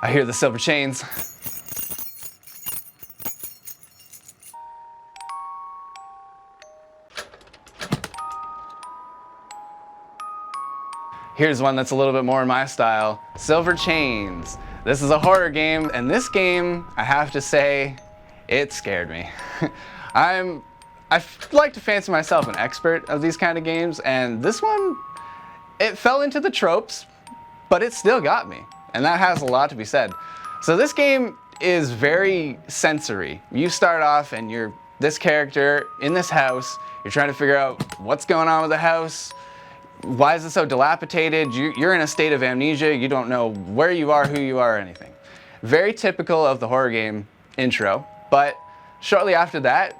I hear the silver chains. Here's one that's a little bit more in my style, Silver Chains. This is a horror game, and this game, I have to say, it scared me. I like to fancy myself an expert of these kind of games, and this one, it fell into the tropes, but it still got me, and that has a lot to be said. So this game is very sensory. You start off and you're this character in this house, you're trying to figure out what's going on with the house, why is it so dilapidated? You're in a state of amnesia. You don't know where you are, who you are, or anything. Very typical of the horror game intro, but shortly after that,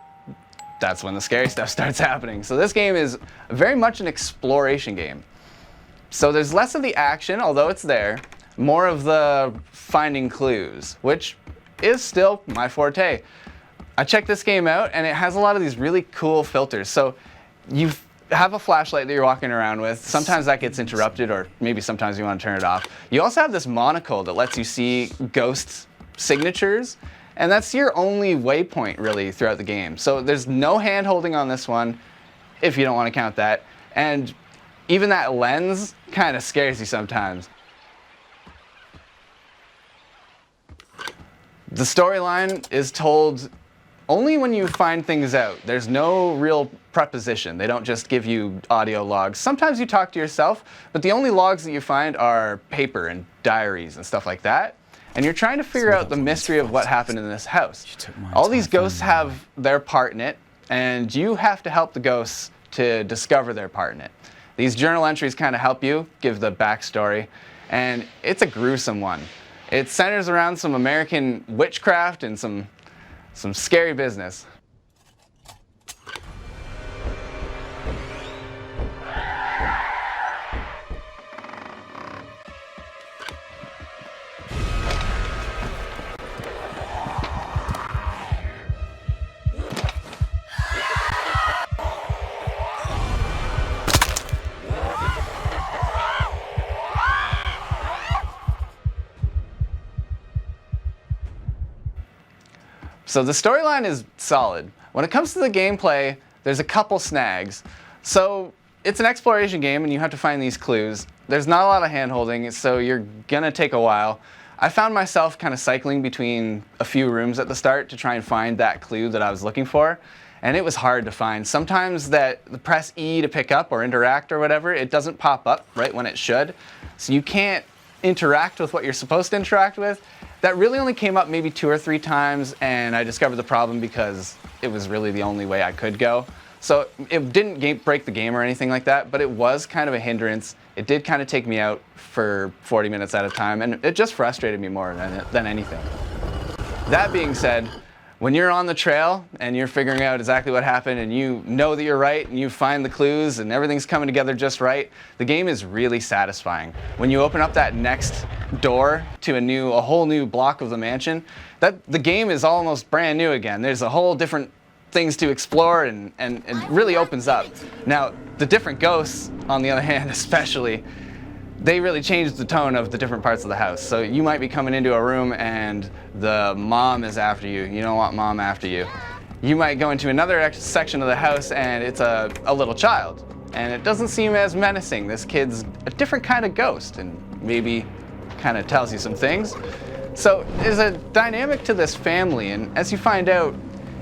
that's when the scary stuff starts happening. So this game is very much an exploration game. So there's less of the action, although it's there, more of the finding clues, which is still my forte. I checked this game out, and it has a lot of these really cool filters. So you have a flashlight that you're walking around with. Sometimes that gets interrupted, or maybe sometimes you want to turn it off. You also have this monocle that lets you see ghost signatures, and that's your only waypoint really throughout the game. So there's no hand holding on this one, if you don't want to count that. And even that lens kind of scares you sometimes. The storyline is told only when you find things out. There's no real preposition. They don't just give you audio logs. Sometimes you talk to yourself, but the only logs that you find are paper and diaries and stuff like that. And you're trying to figure out the mystery of what happened in this house. All these ghosts have their part in it, and you have to help the ghosts to discover their part in it. These journal entries kind of help you give the backstory, and it's a gruesome one. It centers around some American witchcraft and some scary business. So the storyline is solid. When it comes to the gameplay, there's a couple snags. So it's an exploration game and you have to find these clues. There's not a lot of hand-holding, so you're gonna take a while. I found myself kind of cycling between a few rooms at the start to try and find that clue that I was looking for, and it was hard to find. Sometimes the press E to pick up or interact or whatever, it doesn't pop up right when it should, so you can't interact with what you're supposed to interact with. That really only came up maybe 2 or 3 times, and I discovered the problem because it was really the only way I could go. So it didn't break the game or anything like that, but it was kind of a hindrance. It did kind of take me out for 40 minutes at a time, and it just frustrated me more than anything. That being said, when you're on the trail and you're figuring out exactly what happened and you know that you're right and you find the clues and everything's coming together just right, the game is really satisfying. When you open up that next door to a whole new block of the mansion, the game is almost brand new again. There's a whole different things to explore and it really opens up. Now, the different ghosts, on the other hand especially, they really changed the tone of the different parts of the house. So you might be coming into a room and the mom is after you. You don't want mom after you. You might go into another section of the house and it's a little child. And it doesn't seem as menacing. This kid's a different kind of ghost and maybe kind of tells you some things. So there's a dynamic to this family, and as you find out,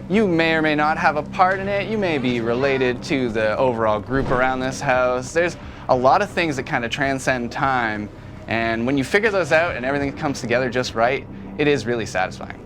you may or may not have a part in it. You may be related to the overall group around this house. There's a lot of things that kind of transcend time, and when you figure those out and everything comes together just right, it is really satisfying.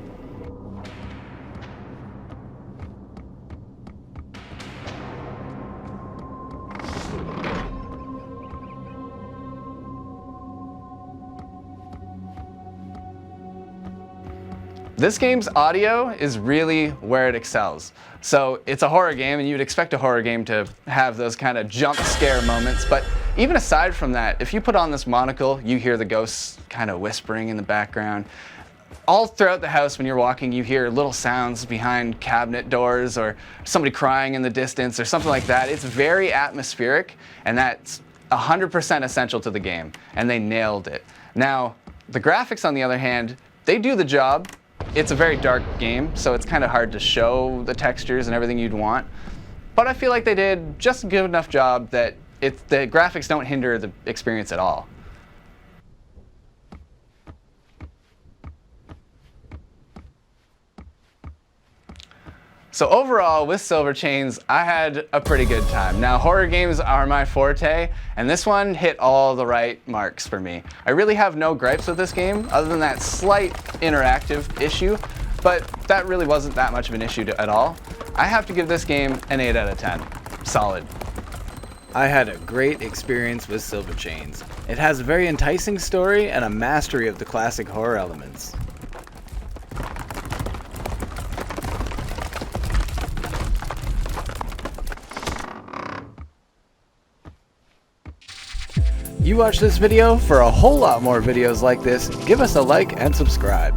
This game's audio is really where it excels. So it's a horror game, and you'd expect a horror game to have those kind of jump scare moments, but even aside from that, if you put on this monocle, you hear the ghosts kind of whispering in the background. All throughout the house when you're walking, you hear little sounds behind cabinet doors or somebody crying in the distance or something like that. It's very atmospheric, and that's 100% essential to the game, and they nailed it. Now, The graphics, on the other hand, they do the job. It's a very dark game, so it's kind of hard to show the textures and everything you'd want. But I feel like they did just a good enough job that the graphics don't hinder the experience at all. So overall, with Silver Chains, I had a pretty good time. Now, horror games are my forte, and this one hit all the right marks for me. I really have no gripes with this game, other than that slight interactive issue, but that really wasn't that much of an issue at all. I have to give this game an 8 out of 10. Solid. I had a great experience with Silver Chains. It has a very enticing story and a mastery of the classic horror elements. You watch this video? For a whole lot more videos like this, give us a like and subscribe.